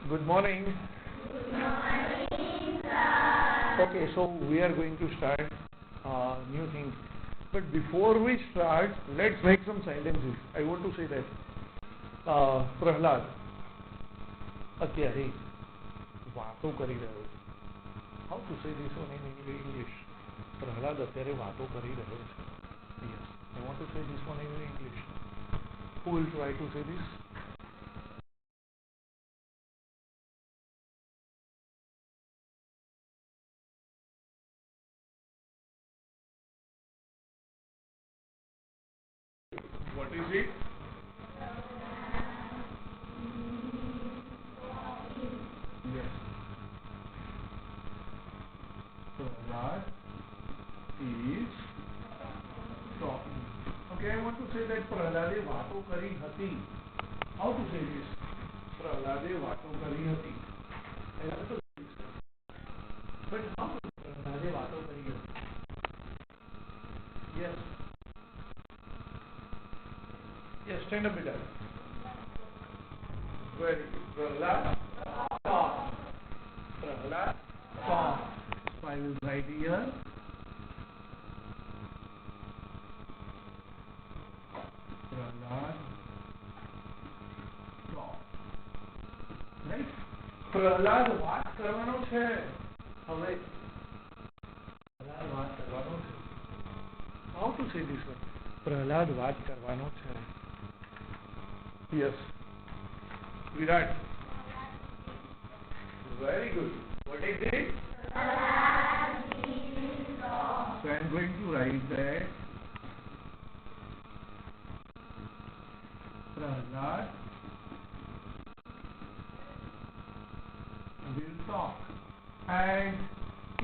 Good morning. Okay, so we are going to start new thing. But before we start, let's make some sentences. I want to say that Prahlad અત્યારે વાતો કરી રહ્યો છે. How to say this one in English? Prahlad અત્યારે વાતો કરી રહ્યો છે. Yes, I want to say this one in English. Who will try to say this? What is it? Yes. Prahlad is talking. Okay, I want to say that પ્રહલાદે વાતો કરી હતી. How to say this? પ્રહલાદે વાતો કરી હતી. I want to say this. But how? પ્રહલાદે વાતો કરી હતી. Yes. Yes, stand up, beta. Very good. Prahlad talk. Prahlad talk. So I will write here. Prahlad talk. Right? Prahlad વાત કરવાનો છે. હવે પ્રહલાદ વાત કરવાનો છે. How to say this one? Prahlad વાત કરવાનો છે. Yes. Virat. Very good. What is it? So I am going to write that Prahlad will talk. And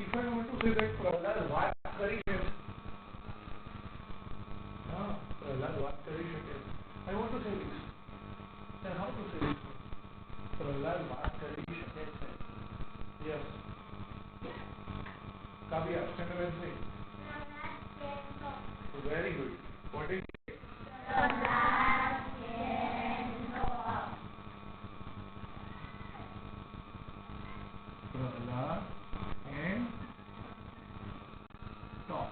if I want to say that Prahlad વાત કરી શકે, પ્રહલાદ વાત કરી શકે, I want to say this. Then how to say this? Prahlad વાત કરી શકે છે. Yes. Kavya, stand up and say. Very good. What is it? Prahlad can talk. Prahlad can talk.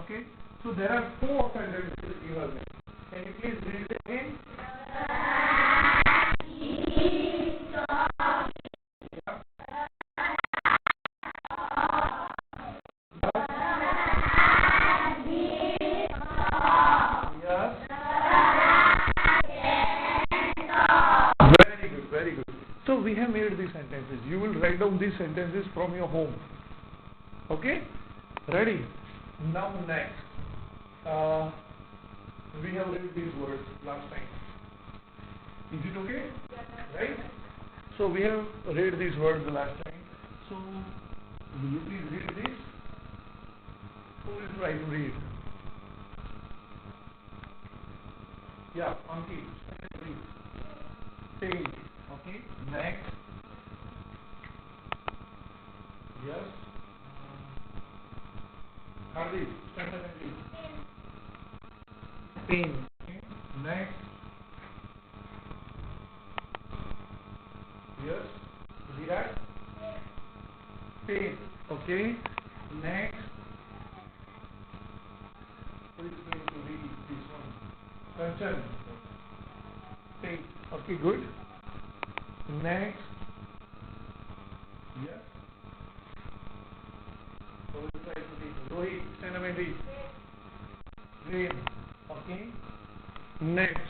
Okay. So there are four sentences given. Can you please read it again? Very good. So we have made these sentences. You will write down these sentences from your home. Okay? Ready? Now next. We have read these words last time. Is it okay? Right? So we have read these words last time. So will you please read this? Who will try to read? Yeah, Ankit. Read. Page. Okay. Next. Yes. Hardik, stand up and read. Pen. Okay. Next. Yes. Virat. Pen. Okay. Next. Who is going to read this one? Kanchan. Pen. Okay, good. Next. Yes. So we'll try to read. Rohit, stand up and read. Rain. Okay. Next.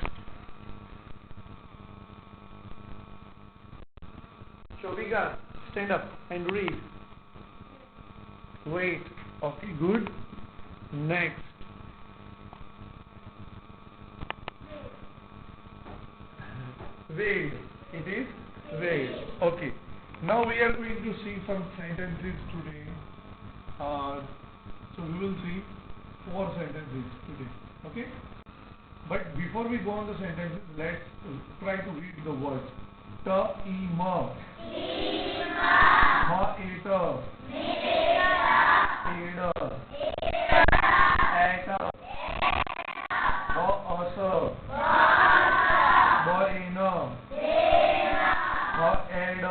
Shobika, stand up and read. Wait. Okay, good. Next. Wait. It is wait. Okay. Now we are going to see some sentences today. So we will see 4 sentences today. Okay. But before we go on the sentences, let's try to read the words. Ta ima. Ma eta. Eda. Eta. Ba asa. Ba ena. Ba eda.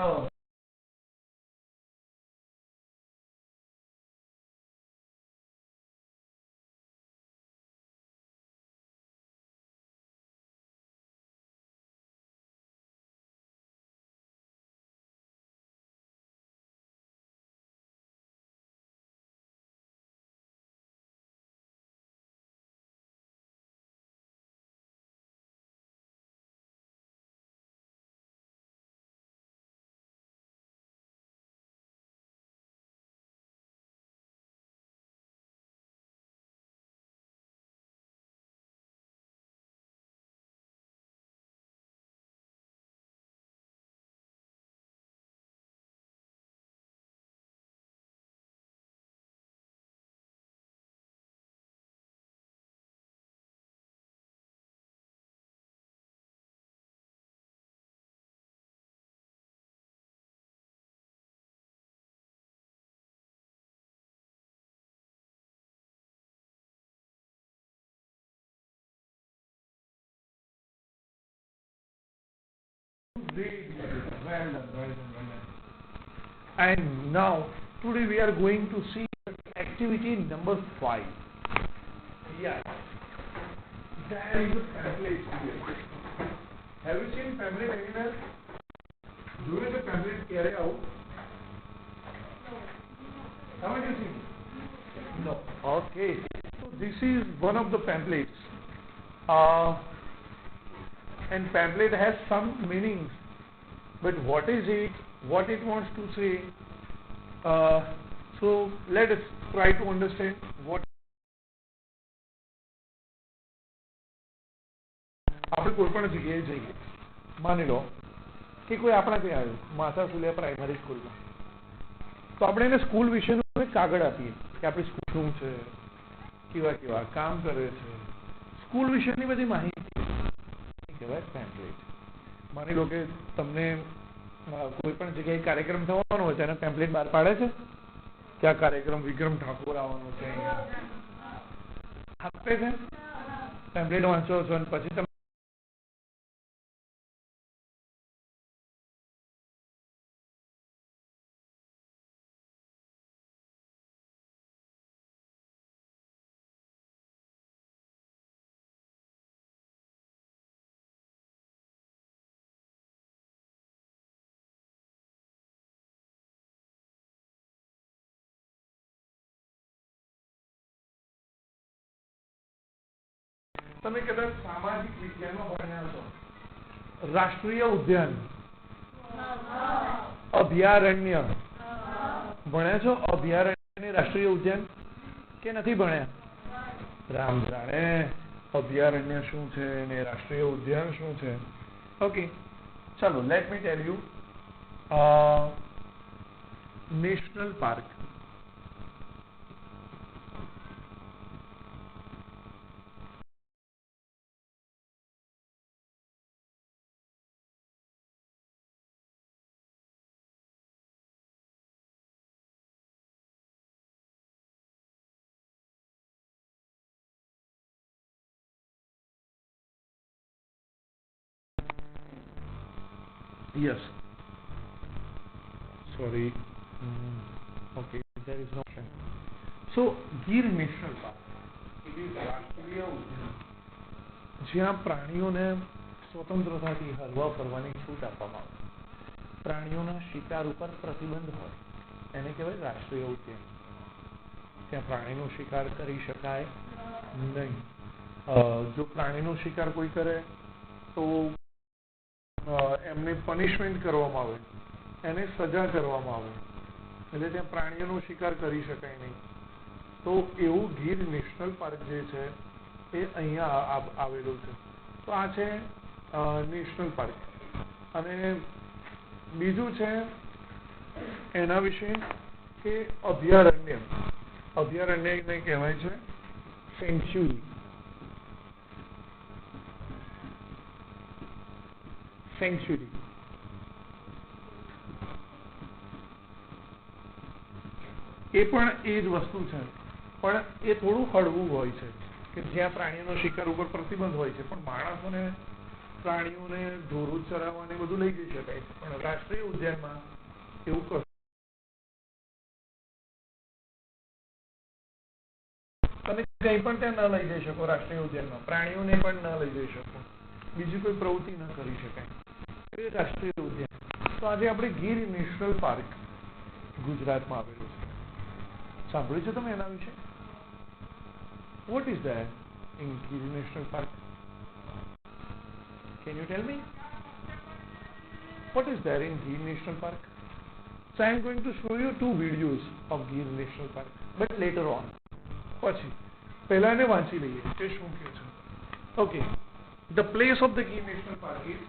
Great. Well done, well done, well done. And now, today we are going to see activity number 5. Yeah. There is a pamphlet here. Have you seen pamphlet anywhere? જોયું છે pamphlet ક્યારે આવું? Haven't you seen? No. Okay. So this is one of the pamphlets. And pamphlet has some meanings. But what is it? What it wants to say? So let us try to understand what. આપણે કોઈ પણ જગ્યાએ જઈએ, માની લો કે કોઈ આપણા ત્યાં આવ્યું માથા સુલિયા પ્રાઇમરી સ્કૂલમાં, તો આપણે એને સ્કૂલ વિશેનું એક કાગળ આપીએ કે આપણી સ્કૂલ શું છે, કેવા કેવા કામ કરે છે, સ્કૂલ વિશેની બધી માહિતી કહેવાય પેમ્પલેટ. માની લો કે તમને કોઈ પણ જગ્યાએ કાર્યક્રમ થવાનો હોય તેના પેમ્પલેટ બહાર પાડે છે કે આ કાર્યક્રમ વિક્રમ ઠાકોર આવવાનો છે, આપે છે, પેમ્પલેટ વાંચો છો અને પછી તમે તમે કદાચ સામાજિક વિજ્ઞાનમાં ભણ્યા છો, રાષ્ટ્રીય ઉદ્યાન, અભયારણ્ય ભણ્યા છો? અભયારણ્ય રાષ્ટ્રીય ઉદ્યાન કે નથી ભણ્યા? રામ જાણે અભયારણ્ય શું છે ને રાષ્ટ્રીય ઉદ્યાન શું છે. ઓકે, ચાલો let me tell you. National park. Yes. Sorry. Okay, there is no option. So, Gir National Park. It is રાષ્ટ્રીય ઉદ્યાન જ્યાં પ્રાણીઓને સ્વતંત્રતાથી હરવા ફરવાની છૂટ આપવામાં આવે. પ્રાણીઓના શિકાર ઉપર પ્રતિબંધ હોય એને કહેવાય રાષ્ટ્રીય ઉદ્યાન. ત્યાં પ્રાણીનો શિકાર કરી શકાય નહીં. જો પ્રાણીનો શિકાર કોઈ કરે તો એમને પનિશમેન્ટ કરવામાં આવે, એને સજા કરવામાં આવે, એટલે ત્યાં પ્રાણીઓનો શિકાર કરી શકાય નહીં. તો એવું ગીર નેશનલ પાર્ક જે છે એ અહીંયા આવેલું છે. તો આ છે નેશનલ પાર્ક. અને બીજું છે એના વિશે કે અભયારણ્ય. અભયારણ્યને કહેવાય છે સેન્ચ્યુરી. સેન્ચ્યુરી એ પણ એ જ વસ્તુ છે, પણ એ થોડું હળવું હોય છે કે જ્યાં પ્રાણીઓનો શિકાર ઉપર પ્રતિબંધ હોય છે, પણ માણસોને પ્રાણીઓને ઢોરો ચરાવવાને બધું લઈ જઈ શકાય. પણ રાષ્ટ્રીય ઉદ્યાનમાં એવું કશું તમે કંઈ પણ ત્યાં ન લઈ જઈ શકો. રાષ્ટ્રીય ઉદ્યાનમાં પ્રાણીઓને પણ ન લઈ જઈ શકો, બીજી કોઈ પ્રવૃત્તિ ન કરી શકાય. એ રાષ્ટ્રીય ઉદ્યાન. તો આજે આપણે ગીર નેશનલ પાર્ક ગુજરાતમાં આવેલું છે. સાંભળ્યું છે તમે એના વિશે? What is that in Gir national park? Can you tell me what is there in Gir National Park? So I am going to show you 2 videos of Gir National Park, but later on. પછી પહેલા એને વાંચી લઈએ કે શું કહે છે. Okay, the place of the Gir National Park is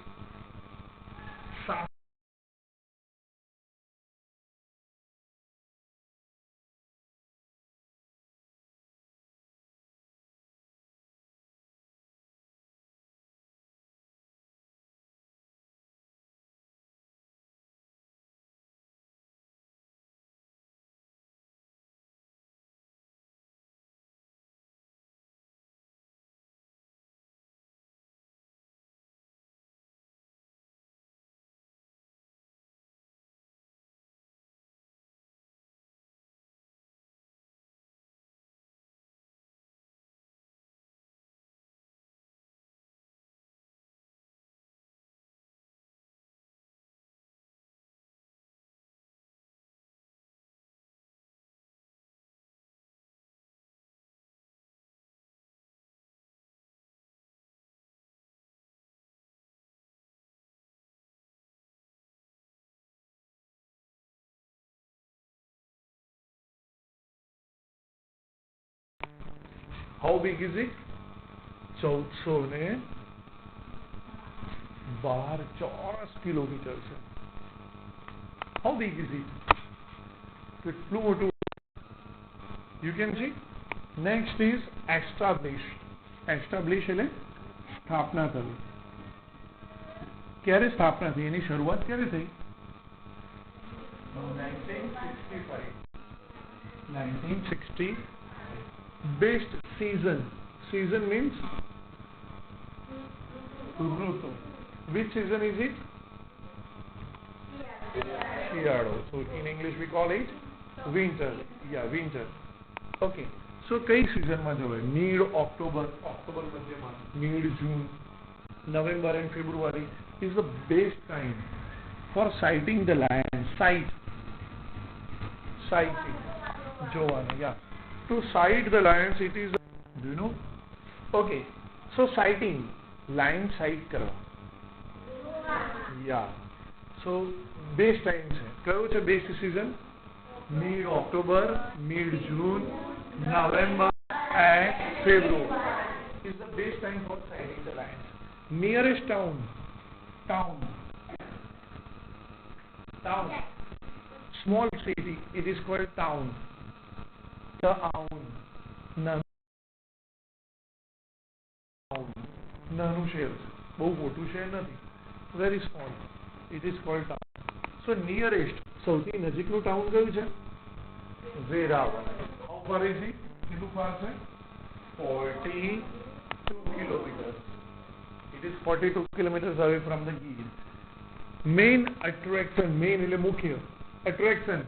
How big is it? 1412 ચોરસ કિલોમીટર છે. How big is it? કેટલું મોટું? You can see. Next is establish. Establish એટલે સ્થાપના થવી. ક્યારે સ્થાપના થઈ? એની શરૂઆત ક્યારે થઈ? 1960. Best season. Season means ઋતુ. Which season is it? શિયાળો. So in English we call it winter. Yeah, winter. Okay. So કઈ સિઝનમાં જવાય? મિડ ઓક્ટોબર, ઓક્ટોબર મધ્યમાં, mid June, November and February is the best time for sighting the lion. Sighting. જોવાનું. Yeah. To sight the lions it is, do you know? Okay. So sighting, lion sight કરવા. Yeah. So best time છે. કયો છે best season? Mid October, mid June, November and February is the best time for sighting the lions. Nearest town. Small city, it is called town. નાનું શહેર, બહુ મોટું શહેર નથી, very small, it is called town. So nearest, સૌથી નજીકનું town કયું છે? Veraval. How far is it? કેટલું ફાર છે? 42 kilometers. It is 42 kilometers away from the Gir. Main attraction, main એટલે મુખ્ય attraction,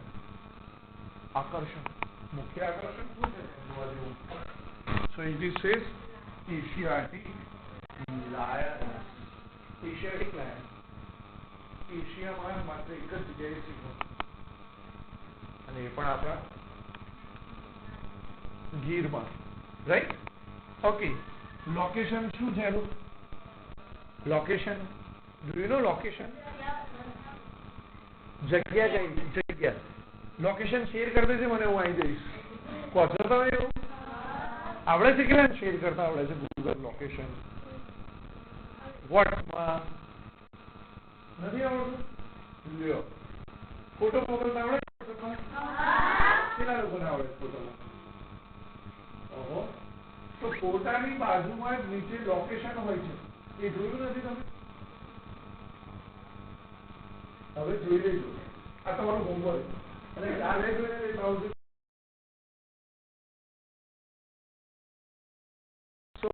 આકર્ષણ. મુખ્ય આકર્ષણ શું છે? So it is says Asiatic lion. Asiatic lion. એશિયામાં માત્ર એક જ જગ્યાએ શીખો અને એ પણ આપણા ગીરમાં, રાઈટ? ઓકે. લોકેશન શું છે એનું? Location, do you know location? જગ્યા કઈ? જગ્યા. લોકેશન શેર કરી દેજે મને, હું આવી જઈશ. કહો છો તમે એવું? આવડે છે કે શેર કરતા આવડે છે ગૂગલ લોકેશન? વોટ્સમાં નથી આવડતું? લ્યો, ફોટો મોકલતા આવડે? કેટલા લોકોને આવડે ફોટો? ઓહો. તો ફોટાની બાજુમાં જ નીચે લોકેશન હોય છે, એ જોયું નથી તમે? હવે જોઈ લેજો, આ તમારું હોમવર્ક. અને કાલે જોઈને લેતા આવજો. So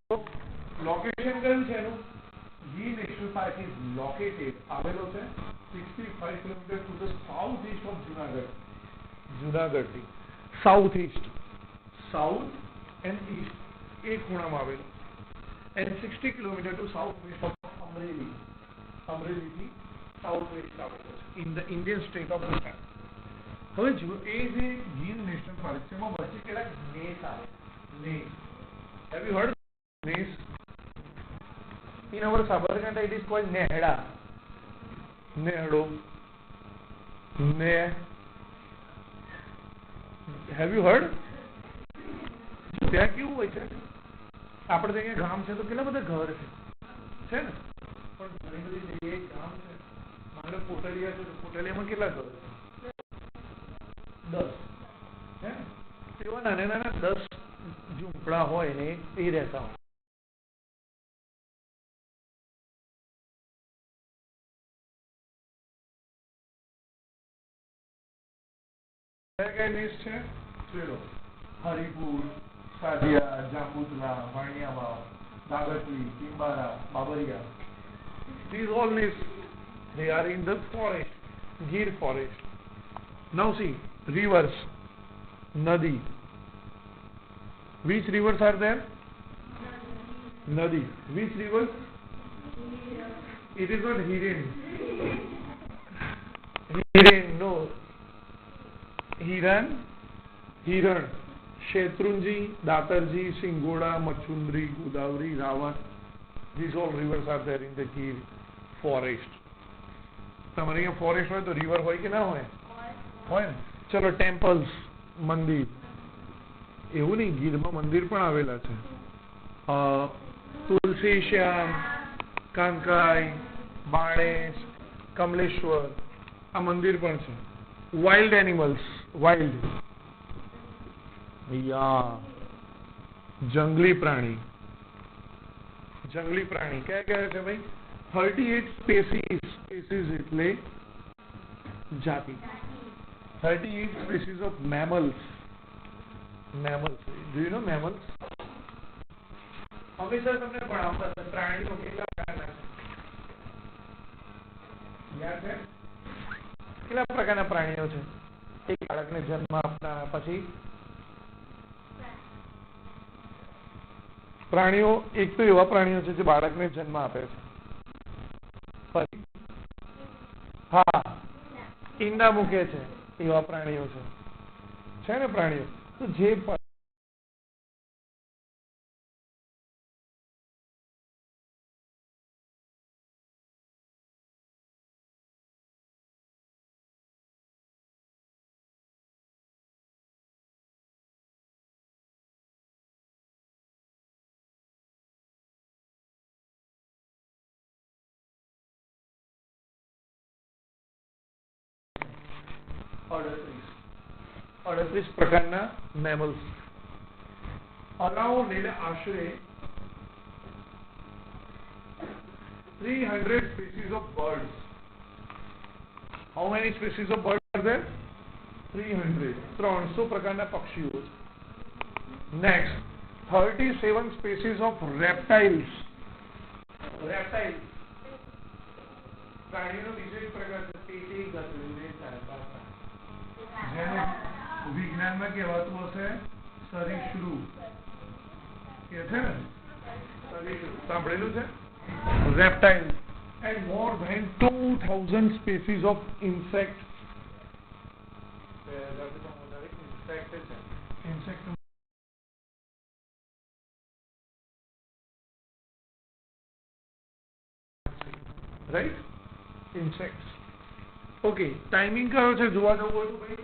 લોકેશન કયું છે એનું? Gir National Park is located, આવેલો છે 65 km to the southeast of Junagadh. જુનાગઢથી south east, south and east એ ખૂણામાં આવેલું. And 60 km to south west of Amreli. અમરેલીથી સાઉથ વેસ્ટ આવેલો છે in the Indian state of Gujarat. હવે જો એ જે ગીર નેશનલ પાર્ક છે એમાં વચ્ચે કેટલાક નેસ આવે. Ness, have you heard ness? In our Sabarkantha it is called Nehda. Nehdo. Have you heard? ત્યાં કેવું હોય છે? આપણે ત્યાં ગામ છે તો કેટલા બધા ઘર છે ને? પણ ઘણી બધી જગ્યાએ ગામ છે. માનો કોટલિયા છે તો કોટલિયામાં કેટલા ઘર છે? 10. હે? એવા નાના નાના 10 ઝૂંપડા હોય ને એ રહેતા હોય. Haripur, સાદિયા, જાંબુતલા, વાણિયાવાવ, દાગટલી, ટીમ્બારા, Babariya. These all nests, they are in the forest, Gir forest. Now see, rivers, Nadi. Which rivers are there? Nadi. Which rivers? It is not Hiren. Hiren, no. Hiran, Shethrunji, Datarji, Singoda, Machundri, Godavari, Ravan. These all rivers are there in the Gir forest. તમારે અહીંયા forest હોય તો river હોય કે ના હોય? હોય ને. ચલો, ટેમ્પલ્સ, મંદિર. એવું નહીં, ગીરમાં મંદિર પણ આવેલા છે. તુલસી શ્યામ, કાંકાઈ, બાણેશ, કમલેશ્વર, આ મંદિર પણ છે. વાઇલ્ડ એનિમલ્સ, વાઇલ્ડ, જંગલી પ્રાણી, જંગલી પ્રાણી કયા કયા છે ભાઈ? 38 સ્પેસીસ, સ્પેસીસ એટલે જાતિ. 38 species of mammals. Mammals. Do you know mammals? હંમેશા તમને ભણાવતા હતા પ્રાણીઓ કેટલા પ્રકારના છે? યાદ છે? કેટલા પ્રકારના પ્રાણીઓ છે? એક બાળકને જન્મ આપનારા, પછી પ્રાણીઓ, એક તો એવા પ્રાણીઓ છે જે બાળકને જન્મ આપે છે, પછી હા ઈંડા મૂકે છે, એવા પ્રાણીઓ છે ને પ્રાણીઓ. તો જે અડત્રીસ પ્રકારના મેમલ્સ, અરાઉન્ડ એટલે આશરે 300 species of birds. How many species of birds are there? 300. 300 પ્રકારના પક્ષીઓ. Next, 37 species of reptiles. Reptiles. પ્રાણીનો બીજો એક પ્રકાર છે પેટી ગસડી, જેને વિજ્ઞાનમાં કહેવાતું હશે સરીસૃપ. કે છે ને સરીસૃપ, સાંભળેલું છે? Reptiles. And more than 2000 species of insects. Insect. Right? Insects. Okay. Timing કયો છે જોવા જવું હોય તો ભાઈ?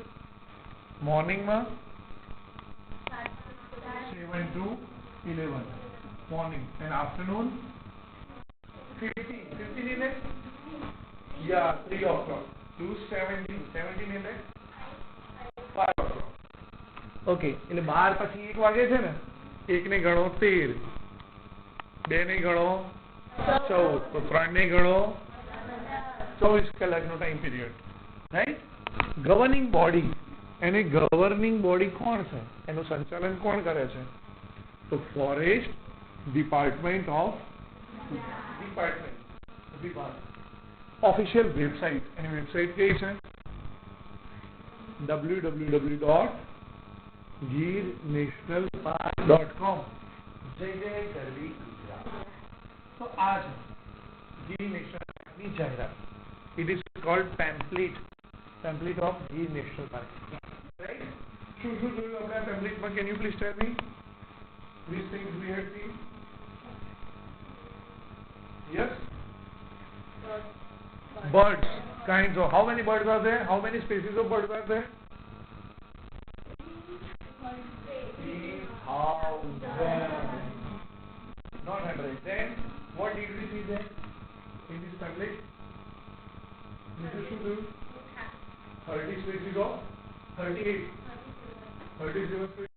મોર્નિંગમાં 7 to 11 morning, and afternoon 15 in it? Yeah, 3 o'clock to 17 in it? 5 o'clock. Okay, એટલે 12 પછી 1 વાગે છે ને, 1 ને ગણો 13, 2 ને ગણો 14, તો 3 ને ગણો 24 કલાકનો time period, right? Governing body, એને ગવર્નિંગ બોડી કોણ છે, એનું સંચાલન કોણ કરે છે? તો ફોરેસ્ટ ડિપાર્ટમેન્ટ ઓફ વિભાગ. ઓફિશિયલ વેબસાઇટ, એની વેબસાઇટ કઈ છે? www.girnationalpark.com. જય જય ગરવી ગુજરાત. તો આ છે ગીર નેશનલ પાર્કની જાહેરાત. It is called pamphlet of Gir national park, right? શું શું જોયું આપણે આ પેમ્પલેટમાં? Can you please tell me these things we had seen? Yes? Birds, kinds of. How many birds are there? How many species of birds are there? 3,000. Not 100. Then, what did we see there? In this pamphlet? This is 30 species of 38. 37 species.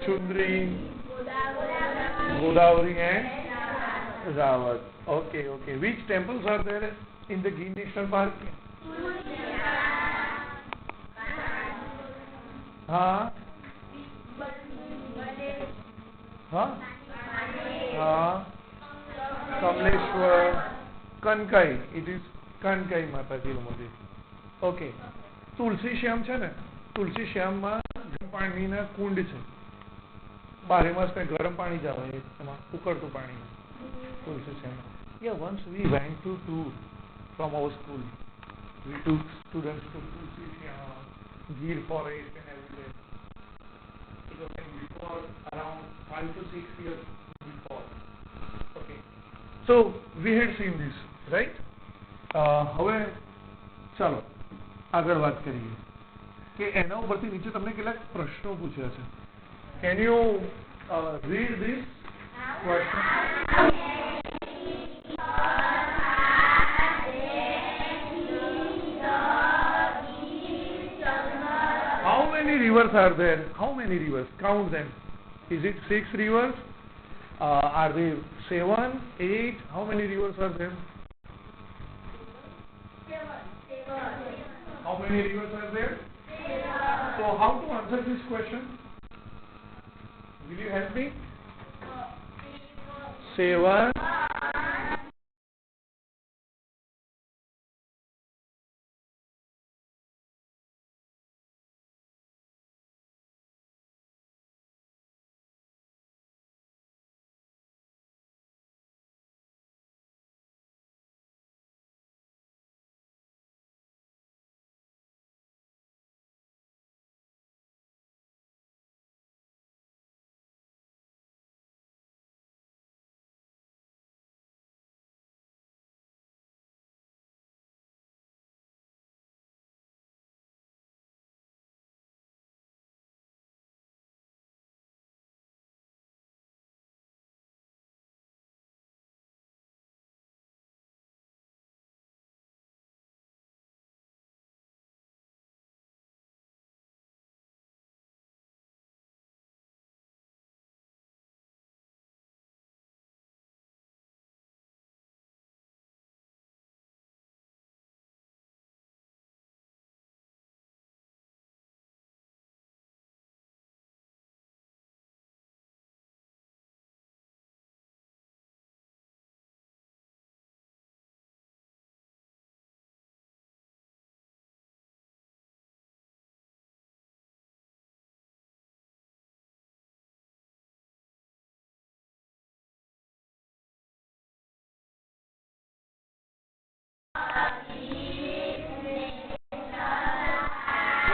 Chundri, Godavari and Rawat. Okay, okay. Which temples are there in the Gir National Park? Huh? Huh? Huh? Kamleshwar, Kankai. It is Kankai Mataji Mandir. Okay. Tulsi Shyam છે ને, તુલસી શ્યામમાં ગરમ પાણીના કુંડ છે. 12 માસ ત્યાં ગરમ પાણી જ આવે એમાં, ઉકળતું પાણી. Tulsi Shyam. Yeah, once we went to tour from our school. We took students to Tulsi Shyam, Gir Forest and everything. It was like before, around 5 to 6 years before. Okay. So we had seen this, right? હવે ચાલો આગળ વાત કરીએ કે એના ઉપરથી નીચે તમને કેટલાક પ્રશ્નો પૂછ્યા છે. Can you read this question? How many rivers are there? How many rivers? Count them. Is it 6 rivers? Are there 7, 8? How many rivers are there? How many rivers are there? So how to answer this question? Will you help me? 7.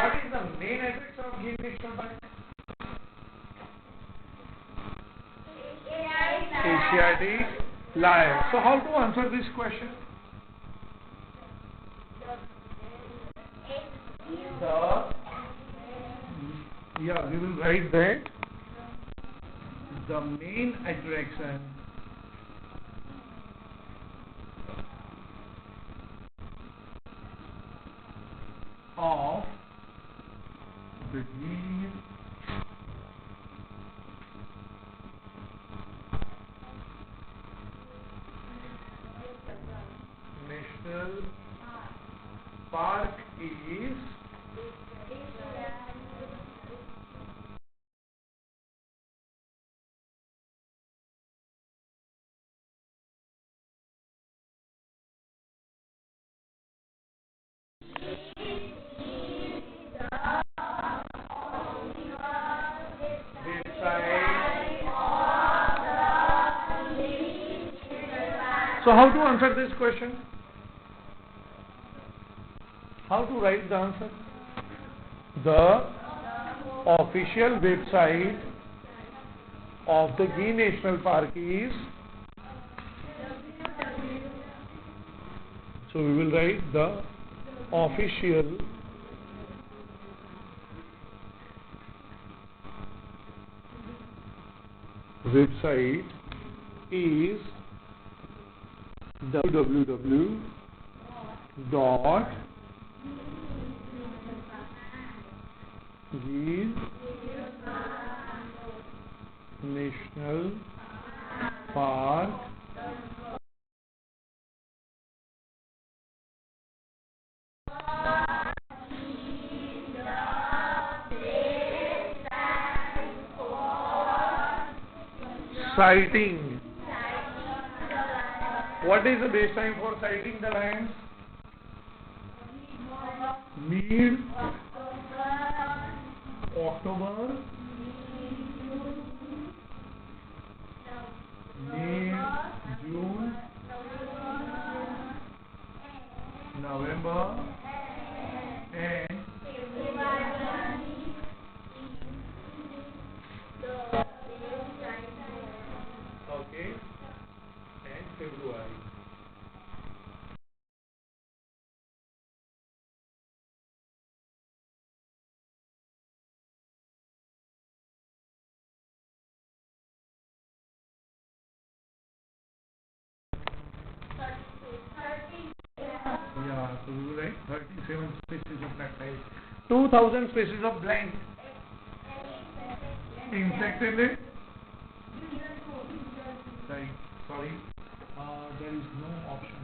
What is the main aspects of Gir National Park? Asiatic lion. So how to answer this question? We will write that the main attraction of the Gir National Park is So how to answer this question? How to write the answer? The official website of the Gir National Park is, so we will write the official website is www.gir National Park sighting. What is the best time for sighting the lions? Mid October, May, June, November, and okay, and February. Yeah, so we will write 37 species of reptiles, 2000 species of blank insect in it. Right, sorry, there is no option.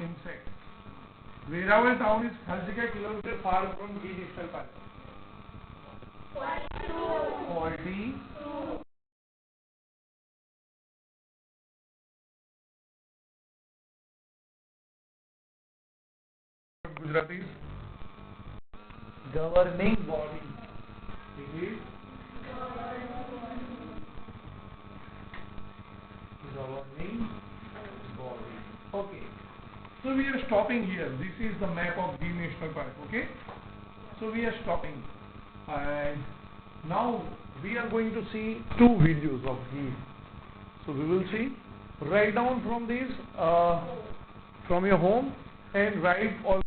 Insect. Veeraval town is 30 kilometers far from Gir National Park. 40. Gujaratis. Governing body. It is governing body. Okay. So we are stopping here. This is the map of Gir National Park. Okay. So we are stopping, and now we are going to see two videos of Gir. So we will see. Write down from these from your home and write all.